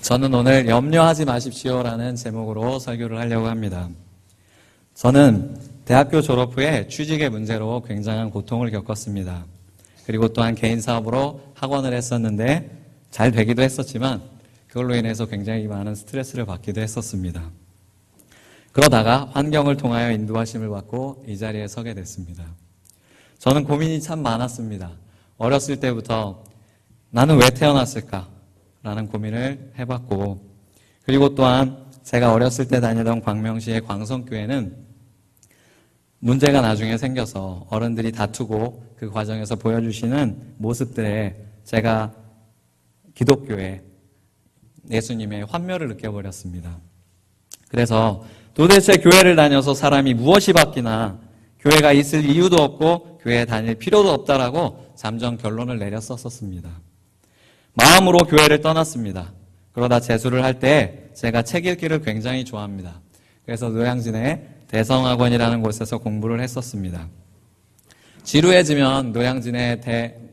저는 오늘 염려하지 마십시오라는 제목으로 설교를 하려고 합니다. 저는 대학교 졸업 후에 취직의 문제로 굉장한 고통을 겪었습니다. 그리고 또한 개인 사업으로 학원을 했었는데 잘 되기도 했었지만 그걸로 인해서 굉장히 많은 스트레스를 받기도 했었습니다. 그러다가 환경을 통하여 인도하심을 받고 이 자리에 서게 됐습니다. 저는 고민이 참 많았습니다. 어렸을 때부터 나는 왜 태어났을까? 라는 고민을 해봤고, 그리고 또한 제가 어렸을 때 다니던 광명시의 광성교회는 문제가 나중에 생겨서 어른들이 다투고 그 과정에서 보여주시는 모습들에 제가 기독교에 예수님의 환멸을 느껴버렸습니다. 그래서 도대체 교회를 다녀서 사람이 무엇이 바뀌나, 교회가 있을 이유도 없고 교회에 다닐 필요도 없다라고 잠정 결론을 내렸었습니다. 마음으로 교회를 떠났습니다. 그러다 재수를 할 때 제가 책 읽기를 굉장히 좋아합니다. 그래서 노량진의 대성학원이라는 곳에서 공부를 했었습니다. 지루해지면 노량진의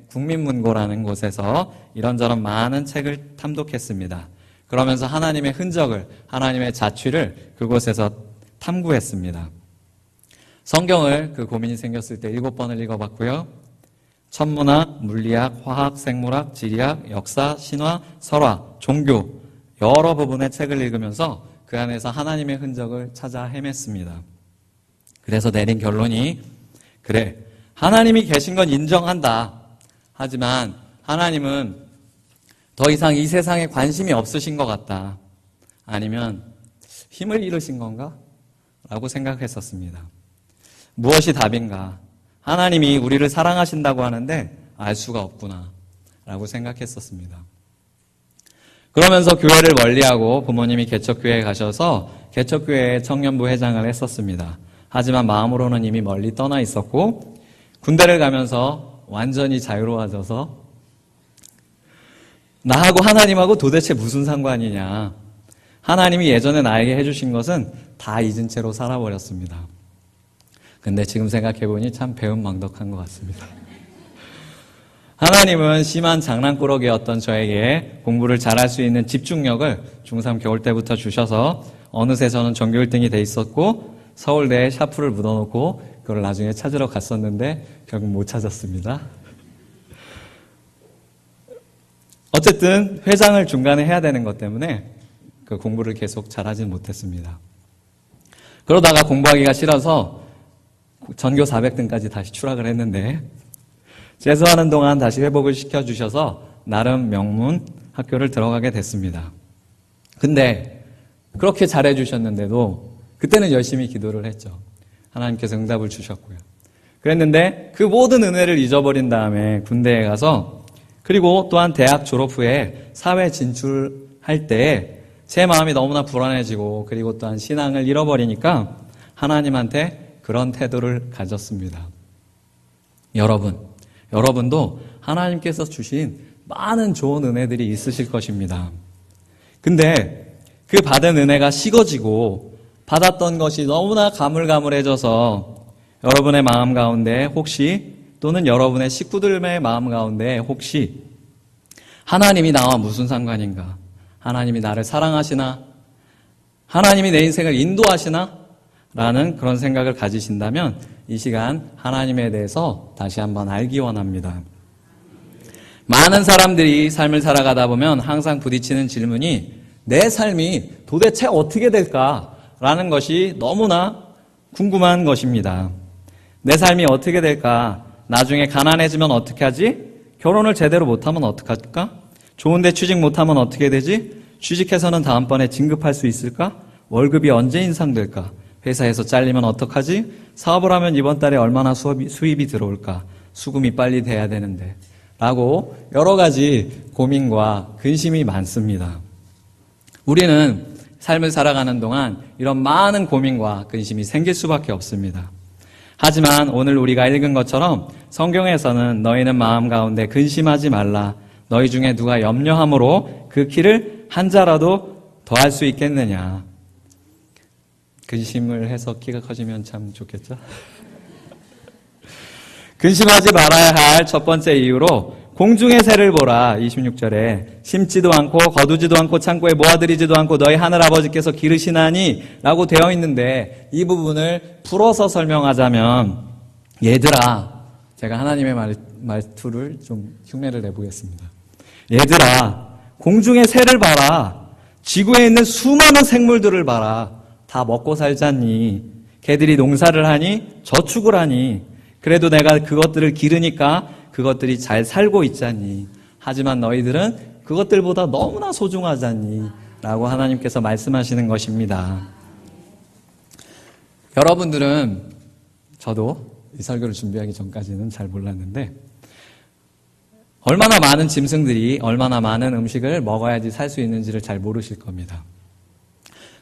국민문고라는 곳에서 이런저런 많은 책을 탐독했습니다. 그러면서 하나님의 흔적을, 하나님의 자취를 그곳에서 탐구했습니다. 성경을 그 고민이 생겼을 때 7번을 읽어봤고요. 천문학, 물리학, 화학, 생물학, 지리학, 역사, 신화, 설화, 종교 여러 부분의 책을 읽으면서 그 안에서 하나님의 흔적을 찾아 헤맸습니다. 그래서 내린 결론이, 그래, 하나님이 계신 건 인정한다. 하지만 하나님은 더 이상 이 세상에 관심이 없으신 것 같다. 아니면 힘을 잃으신 건가? 라고 생각했었습니다. 무엇이 답인가? 하나님이 우리를 사랑하신다고 하는데 알 수가 없구나 라고 생각했었습니다. 그러면서 교회를 멀리하고 부모님이 개척교회에 가셔서 개척교회의 청년부 회장을 했었습니다. 하지만 마음으로는 이미 멀리 떠나 있었고, 군대를 가면서 완전히 자유로워져서 나하고 하나님하고 도대체 무슨 상관이냐, 하나님이 예전에 나에게 해주신 것은 다 잊은 채로 살아버렸습니다. 근데 지금 생각해보니 참 배은망덕한 것 같습니다. 하나님은 심한 장난꾸러기였던 저에게 공부를 잘할 수 있는 집중력을 중3 겨울 때부터 주셔서 어느새 저는 전교 1등이 돼 있었고, 서울대에 샤프를 묻어놓고 그걸 나중에 찾으러 갔었는데 결국 못 찾았습니다. 어쨌든 회장을 중간에 해야 되는 것 때문에 그 공부를 계속 잘하진 못했습니다. 그러다가 공부하기가 싫어서 전교 400등까지 다시 추락을 했는데, 재수하는 동안 다시 회복을 시켜주셔서 나름 명문 학교를 들어가게 됐습니다. 근데 그렇게 잘해주셨는데도 그때는 열심히 기도를 했죠. 하나님께서 응답을 주셨고요. 그랬는데 그 모든 은혜를 잊어버린 다음에 군대에 가서, 그리고 또한 대학 졸업 후에 사회 진출할 때 제 마음이 너무나 불안해지고, 그리고 또한 신앙을 잃어버리니까 하나님한테 그런 태도를 가졌습니다. 여러분도 하나님께서 주신 많은 좋은 은혜들이 있으실 것입니다. 근데 그 받은 은혜가 식어지고 받았던 것이 너무나 가물가물해져서 여러분의 마음 가운데 혹시, 또는 여러분의 식구들의 마음 가운데 혹시 하나님이 나와 무슨 상관인가? 하나님이 나를 사랑하시나? 하나님이 내 인생을 인도하시나? 라는 그런 생각을 가지신다면 이 시간 하나님에 대해서 다시 한번 알기 원합니다. 많은 사람들이 삶을 살아가다 보면 항상 부딪히는 질문이, 내 삶이 도대체 어떻게 될까라는 것이 너무나 궁금한 것입니다. 내 삶이 어떻게 될까? 나중에 가난해지면 어떻게 하지? 결혼을 제대로 못하면 어떡할까? 좋은데 취직 못하면 어떻게 되지? 취직해서는 다음번에 진급할 수 있을까? 월급이 언제 인상될까? 회사에서 잘리면 어떡하지? 사업을 하면 이번 달에 얼마나 수입이 들어올까? 수금이 빨리 돼야 되는데. 라고 여러 가지 고민과 근심이 많습니다. 우리는 삶을 살아가는 동안 이런 많은 고민과 근심이 생길 수밖에 없습니다. 하지만 오늘 우리가 읽은 것처럼 성경에서는 너희는 마음 가운데 근심하지 말라. 너희 중에 누가 염려함으로 그 키를 한 자라도 더할 수 있겠느냐. 근심을 해서 키가 커지면 참 좋겠죠? 근심하지 말아야 할 첫 번째 이유로 공중의 새를 보라. 26절에 심지도 않고 거두지도 않고 창고에 모아들이지도 않고 너희 하늘 아버지께서 기르시나니 라고 되어 있는데, 이 부분을 풀어서 설명하자면, 얘들아, 제가 하나님의 말투를 좀 흉내를 내보겠습니다. 얘들아, 공중의 새를 봐라. 지구에 있는 수많은 생물들을 봐라. 다 먹고 살잖니. 개들이 농사를 하니 저축을 하니. 그래도 내가 그것들을 기르니까 그것들이 잘 살고 있잖니. 하지만 너희들은 그것들보다 너무나 소중하잖니. 라고 하나님께서 말씀하시는 것입니다. 여러분들은, 저도 이 설교를 준비하기 전까지는 잘 몰랐는데, 얼마나 많은 짐승들이 얼마나 많은 음식을 먹어야지 살 수 있는지를 잘 모르실 겁니다.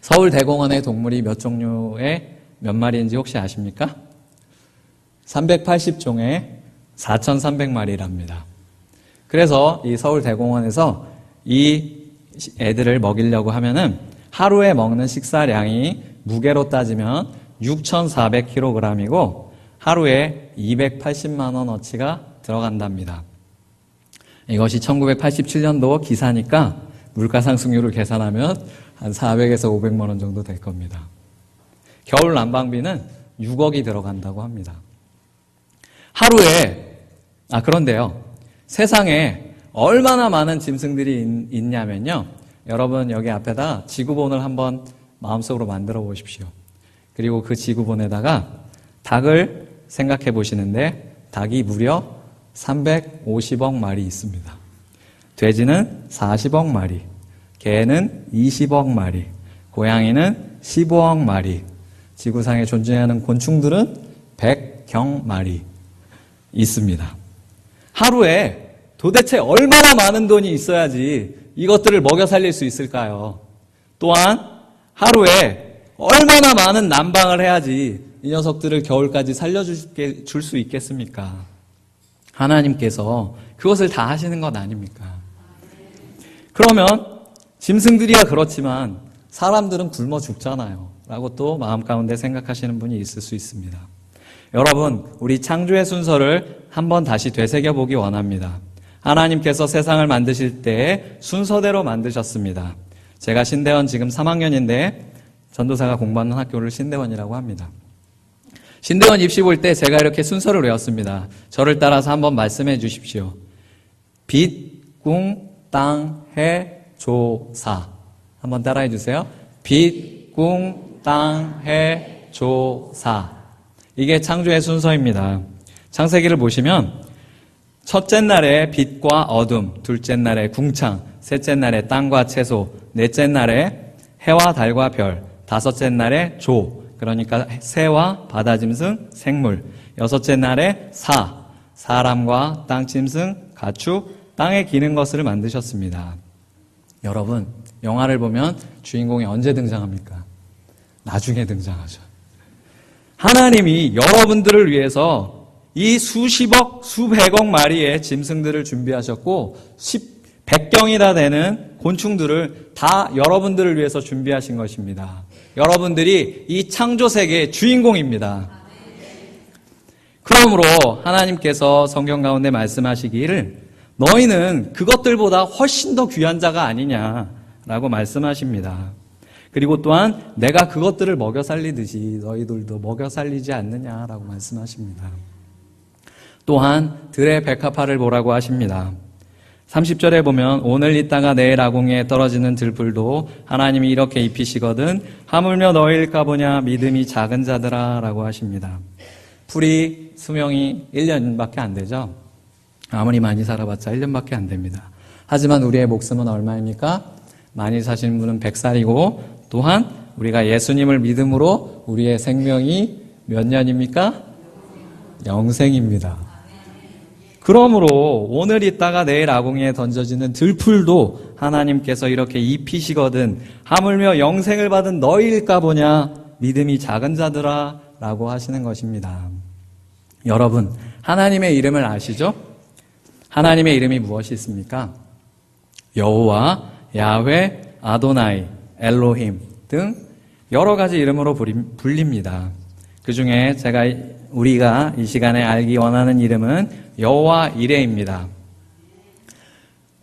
서울대공원의 동물이 몇 종류의 몇 마리인지 혹시 아십니까? 380종의 4,300마리랍니다. 그래서 이 서울대공원에서 이 애들을 먹이려고 하면은 하루에 먹는 식사량이 무게로 따지면 6,400kg이고 하루에 280만 원어치가 들어간답니다. 이것이 1987년도 기사니까 물가 상승률을 계산하면 한 400에서 500만 원 정도 될 겁니다. 겨울 난방비는 6억이 들어간다고 합니다. 하루에, 그런데요. 세상에 얼마나 많은 짐승들이 있냐면요. 여러분 여기 앞에다 지구본을 한번 마음속으로 만들어 보십시오. 그리고 그 지구본에다가 닭을 생각해 보시는데, 닭이 무려 350억 마리 있습니다. 돼지는 40억 마리, 개는 20억 마리, 고양이는 15억 마리, 지구상에 존재하는 곤충들은 100경 마리 있습니다. 하루에 도대체 얼마나 많은 돈이 있어야지 이것들을 먹여 살릴 수 있을까요? 또한 하루에 얼마나 많은 난방을 해야지 이 녀석들을 겨울까지 살려줄 수 있겠습니까? 하나님께서 그것을 다 하시는 것 아닙니까? 그러면 짐승들이야 그렇지만 사람들은 굶어 죽잖아요 라고 또 마음 가운데 생각하시는 분이 있을 수 있습니다. 여러분, 우리 창조의 순서를 한번 다시 되새겨보기 원합니다. 하나님께서 세상을 만드실 때 순서대로 만드셨습니다. 제가 신대원 지금 3학년인데 전도사가 공부하는 학교를 신대원이라고 합니다. 신대원 입시 볼 때 제가 이렇게 순서를 외웠습니다. 저를 따라서 한번 말씀해 주십시오. 빛, 궁, 땅, 해, 조, 사. 한번 따라해 주세요. 빛, 궁, 땅, 해, 조, 사. 이게 창조의 순서입니다. 창세기를 보시면 첫째 날에 빛과 어둠, 둘째 날에 궁창, 셋째 날에 땅과 채소, 넷째 날에 해와 달과 별, 다섯째 날에 조, 그러니까 새와 바다짐승, 생물, 여섯째 날에 사, 사람과 땅짐승, 가축, 땅에 기는 것을 만드셨습니다. 여러분, 영화를 보면 주인공이 언제 등장합니까? 나중에 등장하죠. 하나님이 여러분들을 위해서 이 수십억, 수백억 마리의 짐승들을 준비하셨고 100경이나 되는 곤충들을 다 여러분들을 위해서 준비하신 것입니다. 여러분들이 이 창조 세계의 주인공입니다. 그러므로 하나님께서 성경 가운데 말씀하시기를 너희는 그것들보다 훨씬 더 귀한 자가 아니냐라고 말씀하십니다. 그리고 또한 내가 그것들을 먹여 살리듯이 너희들도 먹여 살리지 않느냐라고 말씀하십니다. 또한 들의 백합화를 보라고 하십니다. 30절에 보면 오늘 있다가 내일 아궁이에 떨어지는 들풀도 하나님이 이렇게 입히시거든 하물며 너희일까 보냐 믿음이 작은 자들아 라고 하십니다. 풀이 수명이 1년밖에 안 되죠. 아무리 많이 살아봤자 1년밖에 안 됩니다. 하지만 우리의 목숨은 얼마입니까? 많이 사신 분은 100살이고 또한 우리가 예수님을 믿음으로 우리의 생명이 몇 년입니까? 영생입니다. 그러므로 오늘 있다가 내일 아궁이에 던져지는 들풀도 하나님께서 이렇게 입히시거든 하물며 영생을 받은 너희일까 보냐 믿음이 작은 자들아 라고 하시는 것입니다. 여러분, 하나님의 이름을 아시죠? 하나님의 이름이 무엇이 있습니까? 여호와, 야훼, 아도나이, 엘로힘 등 여러 가지 이름으로 불립니다. 그 중에 우리가 이 시간에 알기 원하는 이름은 여호와 이레입니다.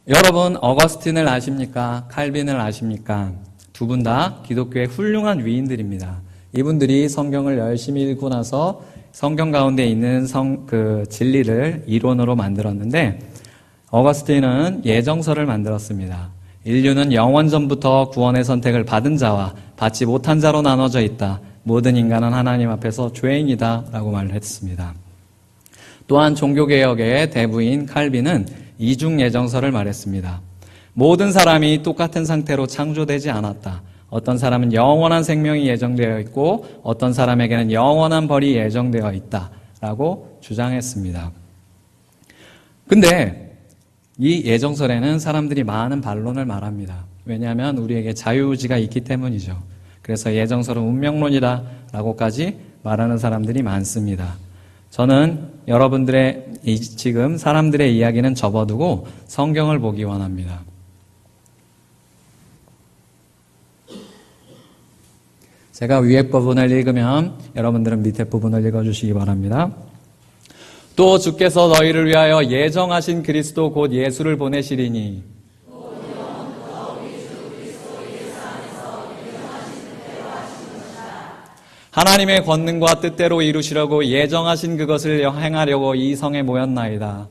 여러분 어거스틴을 아십니까? 칼빈을 아십니까? 두 분 다 기독교의 훌륭한 위인들입니다. 이분들이 성경을 열심히 읽고 나서 성경 가운데 있는 진리를 이론으로 만들었는데, 어거스틴은 예정서를 만들었습니다. 인류는 영원 전부터 구원의 선택을 받은 자와 받지 못한 자로 나눠져 있다. 모든 인간은 하나님 앞에서 죄인이다 라고 말을 했습니다. 또한 종교개혁의 대부인 칼빈은 이중 예정서를 말했습니다. 모든 사람이 똑같은 상태로 창조되지 않았다. 어떤 사람은 영원한 생명이 예정되어 있고 어떤 사람에게는 영원한 벌이 예정되어 있다 라고 주장했습니다. 근데 이 예정설에는 사람들이 많은 반론을 말합니다. 왜냐하면 우리에게 자유의지가 있기 때문이죠. 그래서 예정설은 운명론이다 라고까지 말하는 사람들이 많습니다. 저는 여러분들의 지금 사람들의 이야기는 접어두고 성경을 보기 원합니다. 제가 위에 부분을 읽으면 여러분들은 밑에 부분을 읽어주시기 바랍니다. 또 주께서 너희를 위하여 예정하신 그리스도 곧 예수를 보내시리니 하나님의 권능과 뜻대로 이루시려고 예정하신 그것을 행하려고 이 성에 모였나이다.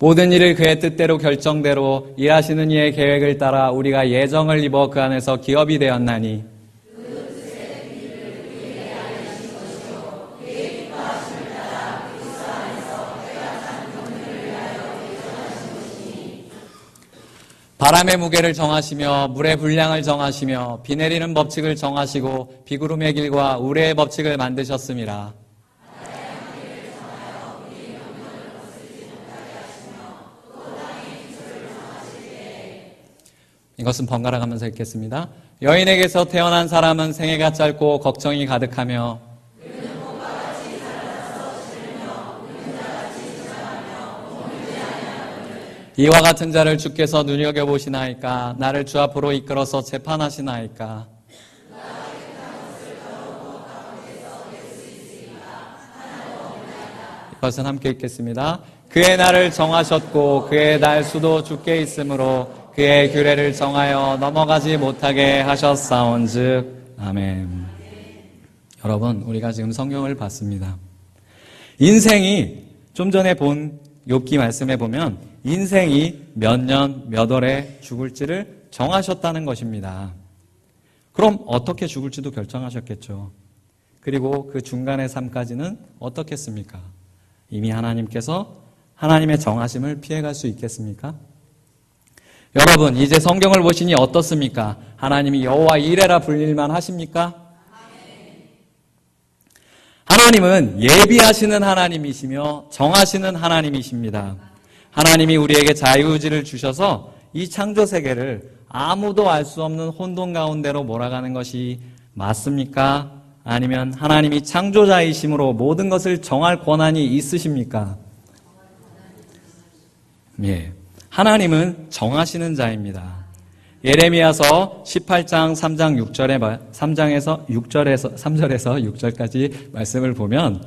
모든 일을 그의 뜻대로 결정대로 일하시는 이의 계획을 따라 우리가 예정을 입어 그 안에서 기업이 되었나니 바람의 무게를 정하시며 물의 분량을 정하시며 비 내리는 법칙을 정하시고 비구름의 길과 우레의 법칙을 만드셨음이라. 이것은 번갈아 가면서 읽겠습니다. 여인에게서 태어난 사람은 생애가 짧고 걱정이 가득하며 이와 같은 자를 주께서 눈여겨보시나이까? 나를 주 앞으로 이끌어서 재판하시나이까? 이것은 함께 읽겠습니다. 그의 날을 정하셨고 그의 날 수도 주께 있으므로 그의 규례를 정하여 넘어가지 못하게 하셨사온즉. 아멘. 여러분, 우리가 지금 성경을 봤습니다. 인생이 좀 전에 본 욥기 말씀에 보면 인생이 몇 년, 몇 월에 죽을지를 정하셨다는 것입니다. 그럼 어떻게 죽을지도 결정하셨겠죠. 그리고 그 중간의 삶까지는 어떻겠습니까? 이미 하나님께서 하나님의 정하심을 피해갈 수 있겠습니까? 여러분, 이제 성경을 보시니 어떻습니까? 하나님이 여호와 이레라 불릴만 하십니까? 하나님은 예비하시는 하나님이시며 정하시는 하나님이십니다. 하나님이 우리에게 자유의지를 주셔서 이 창조 세계를 아무도 알 수 없는 혼돈 가운데로 몰아가는 것이 맞습니까? 아니면 하나님이 창조자이심으로 모든 것을 정할 권한이 있으십니까? 예, 하나님은 정하시는 자입니다. 예레미야서 18장 3절에서 6절까지 말씀을 보면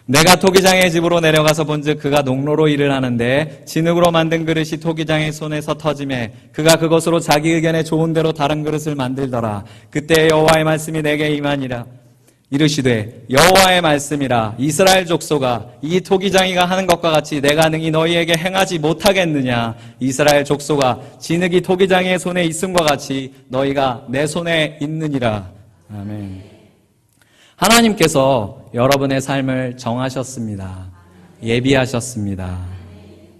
내가 토기장의 집으로 내려가서 본즉 그가 농로로 일을 하는데 진흙으로 만든 그릇이 토기장의 손에서 터지매 그가 그것으로 자기 의견에 좋은 대로 다른 그릇을 만들더라. 그때 여호와의 말씀이 내게 임하니라. 이르시되 여호와의 말씀이라. 이스라엘 족속아, 이 토기장이가 하는 것과 같이 내가 능히 너희에게 행하지 못하겠느냐. 이스라엘 족속아, 진흙이 토기장의 손에 있음과 같이 너희가 내 손에 있느니라. 아멘. 하나님께서 여러분의 삶을 정하셨습니다. 예비하셨습니다.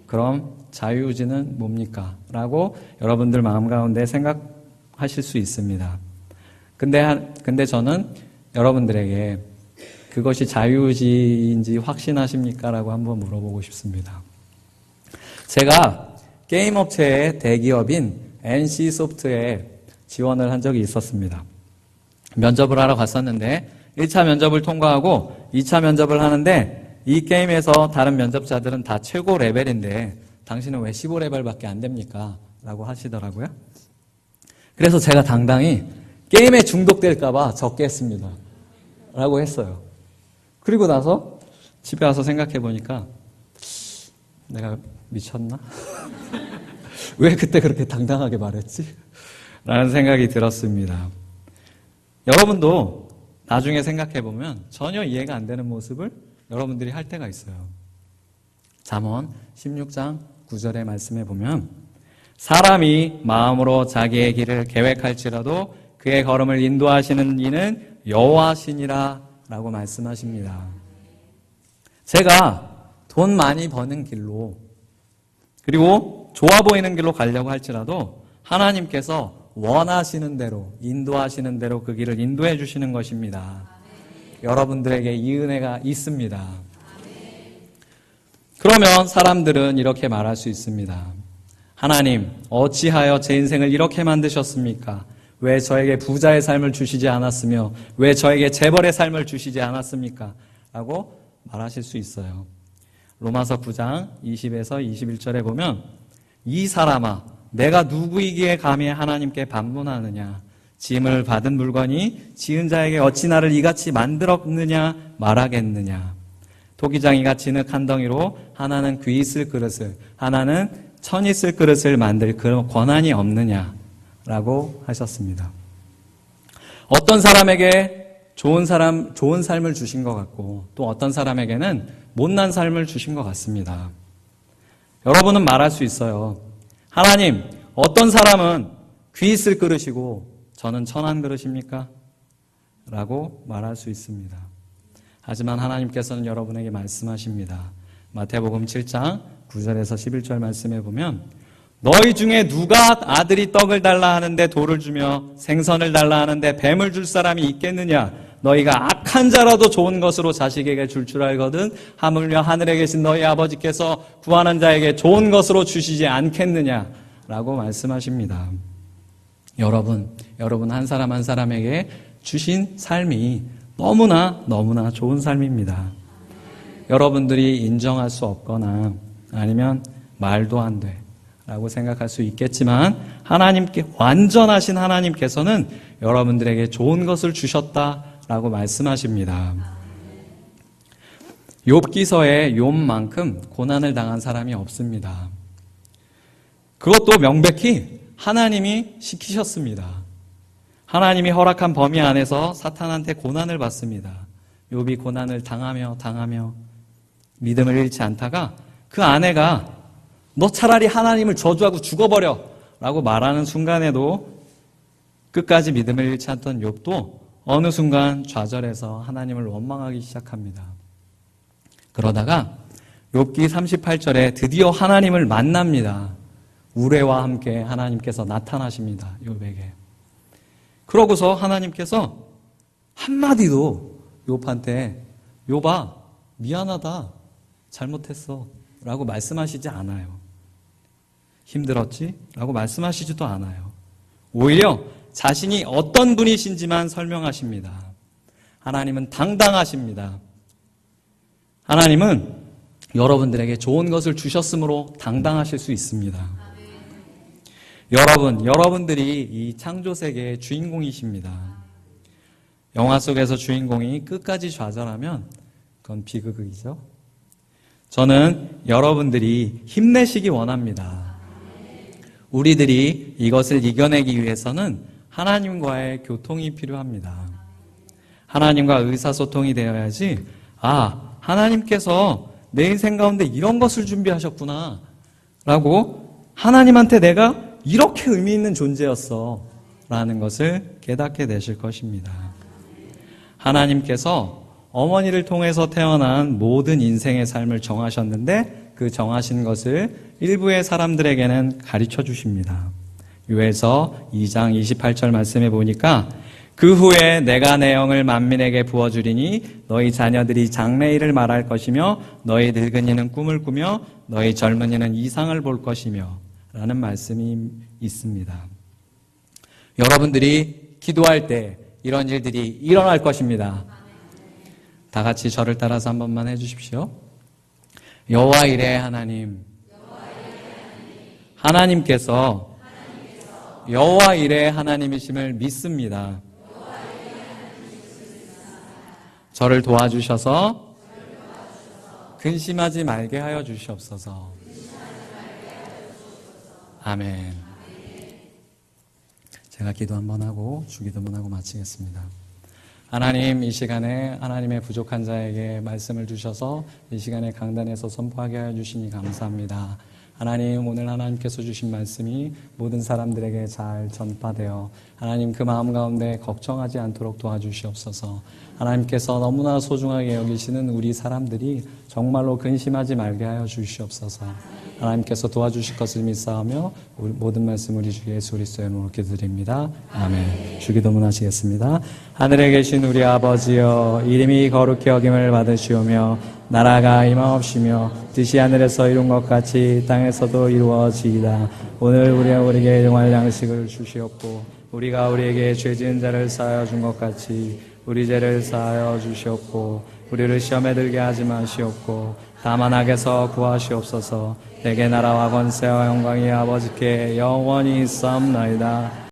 그럼 자유의지는 뭡니까? 라고 여러분들 마음 가운데 생각하실 수 있습니다. 근데 저는 여러분들에게 그것이 자유의지인지 확신하십니까? 라고 한번 물어보고 싶습니다. 제가 게임 업체의 대기업인 NC소프트에 지원을 한 적이 있었습니다. 면접을 하러 갔었는데 1차 면접을 통과하고 2차 면접을 하는데 이 게임에서 다른 면접자들은 다 최고 레벨인데 당신은 왜 15레벨밖에 안 됩니까? 라고 하시더라고요. 그래서 제가 당당히 게임에 중독될까 봐 적게 했습니다. 라고 했어요. 그리고 나서 집에 와서 생각해 보니까 내가 미쳤나? 왜 그때 그렇게 당당하게 말했지? 라는 생각이 들었습니다. 여러분도 나중에 생각해 보면 전혀 이해가 안 되는 모습을 여러분들이 할 때가 있어요. 잠언 16장 9절의 말씀에 보면 사람이 마음으로 자기의 길을 계획할지라도 그의 걸음을 인도하시는 이는 여호와시니라 라고 말씀하십니다. 제가 돈 많이 버는 길로 그리고 좋아 보이는 길로 가려고 할지라도 하나님께서 원하시는 대로 인도하시는 대로 그 길을 인도해 주시는 것입니다. 여러분들에게 이 은혜가 있습니다. 그러면 사람들은 이렇게 말할 수 있습니다. 하나님, 어찌하여 제 인생을 이렇게 만드셨습니까? 왜 저에게 부자의 삶을 주시지 않았으며 왜 저에게 재벌의 삶을 주시지 않았습니까? 라고 말하실 수 있어요. 로마서 9장 20에서 21절에 보면 이 사람아 내가 누구이기에 감히 하나님께 반문하느냐 짐을 받은 물건이 지은 자에게 어찌 나를 이같이 만들었느냐 말하겠느냐 토기장이가 진흙 한 덩이로 하나는 귀 있을 그릇을 하나는 천 있을 그릇을 만들 그런 권한이 없느냐라고 하셨습니다. 어떤 사람에게 좋은 삶을 주신 것 같고 또 어떤 사람에게는 못난 삶을 주신 것 같습니다. 여러분은 말할 수 있어요. 하나님, 어떤 사람은 귀 있을 그릇이고 저는 천한 그릇입니까? 라고 말할 수 있습니다. 하지만 하나님께서는 여러분에게 말씀하십니다. 마태복음 7장 9절에서 11절 말씀해 보면 너희 중에 누가 아들이 떡을 달라 하는데 돌을 주며 생선을 달라 하는데 뱀을 줄 사람이 있겠느냐? 너희가 악한 자라도 좋은 것으로 자식에게 줄 알거든 하물며 하늘에 계신 너희 아버지께서 구하는 자에게 좋은 것으로 주시지 않겠느냐? 라고 말씀하십니다. 여러분 한 사람 한 사람에게 주신 삶이 너무나 좋은 삶입니다. 여러분들이 인정할 수 없거나 아니면 말도 안 돼 라고 생각할 수 있겠지만 하나님께 완전하신 하나님께서는 여러분들에게 좋은 것을 주셨다라고 말씀하십니다. 욥기서에 욥만큼 고난을 당한 사람이 없습니다. 그것도 명백히 하나님이 시키셨습니다. 하나님이 허락한 범위 안에서 사탄한테 고난을 받습니다. 욥이 고난을 당하며 믿음을 잃지 않다가 그 아내가 너 차라리 하나님을 저주하고 죽어버려 라고 말하는 순간에도 끝까지 믿음을 잃지 않던 욥도 어느 순간 좌절해서 하나님을 원망하기 시작합니다. 그러다가 욥기 38절에 드디어 하나님을 만납니다. 우레와 함께 하나님께서 나타나십니다. 욥에게. 그러고서 하나님께서 한마디도 욥한테 욥아 미안하다 잘못했어 라고 말씀하시지 않아요. 힘들었지? 라고 말씀하시지도 않아요. 오히려 자신이 어떤 분이신지만 설명하십니다. 하나님은 당당하십니다. 하나님은 여러분들에게 좋은 것을 주셨으므로 당당하실 수 있습니다. 여러분들이 이 창조세계의 주인공이십니다. 영화 속에서 주인공이 끝까지 좌절하면 그건 비극이죠. 저는 여러분들이 힘내시기 원합니다. 우리들이 이것을 이겨내기 위해서는 하나님과의 교통이 필요합니다. 하나님과 의사소통이 되어야지 하나님께서 내 인생 가운데 이런 것을 준비하셨구나 라고 하나님한테 내가 이렇게 의미 있는 존재였어 라는 것을 깨닫게 되실 것입니다. 하나님께서 어머니를 통해서 태어난 모든 인생의 삶을 정하셨는데 그 정하신 것을 일부의 사람들에게는 가르쳐 주십니다. 요엘서 2장 28절 말씀해 보니까 그 후에 내가 내 영을 만민에게 부어주리니 너희 자녀들이 장래일을 말할 것이며 너희 늙은이는 꿈을 꾸며 너희 젊은이는 이상을 볼 것이며 라는 말씀이 있습니다. 여러분들이 기도할 때 이런 일들이 일어날 것입니다. 다 같이 저를 따라서 한 번만 해주십시오. 여호와 이레 하나님, 하나님께서 여호와 이레 하나님이심을 믿습니다. 저를 도와주셔서 근심하지 말게 하여 주시옵소서. 아멘. 제가 기도 한번 하고 주기도 한번 하고 마치겠습니다. 하나님, 이 시간에 하나님의 부족한 자에게 말씀을 주셔서 이 시간에 강단에서 선포하게 하여 주시니 감사합니다. 하나님, 오늘 하나님께서 주신 말씀이 모든 사람들에게 잘 전파되어 하나님 그 마음 가운데 걱정하지 않도록 도와주시옵소서. 하나님께서 너무나 소중하게 여기시는 우리 사람들이 정말로 근심하지 말게 하여 주시옵소서. 하나님께서 도와주실 것을 믿사오며 모든 말씀 우리 주 예수 그리스도의 이름으로 기도드립니다. 아멘. 주기도문 하시겠습니다. 하늘에 계신 우리 아버지여, 이름이 거룩히 여김을 받으시오며 나라가 임하옵시며 뜻이 하늘에서 이룬 것 같이 땅에서도 이루어지이다. 오늘 우리에게 일용할 양식을 주시옵고 우리가 우리에게 죄 지은 자를 사하여 준 것 같이 우리 죄를 사하여 주시옵고 우리를 시험에 들게 하지 마시옵고 다만 악에서 구하시옵소서. 내게 나라와 권세와 영광이 아버지께 영원히 있사옵나이다.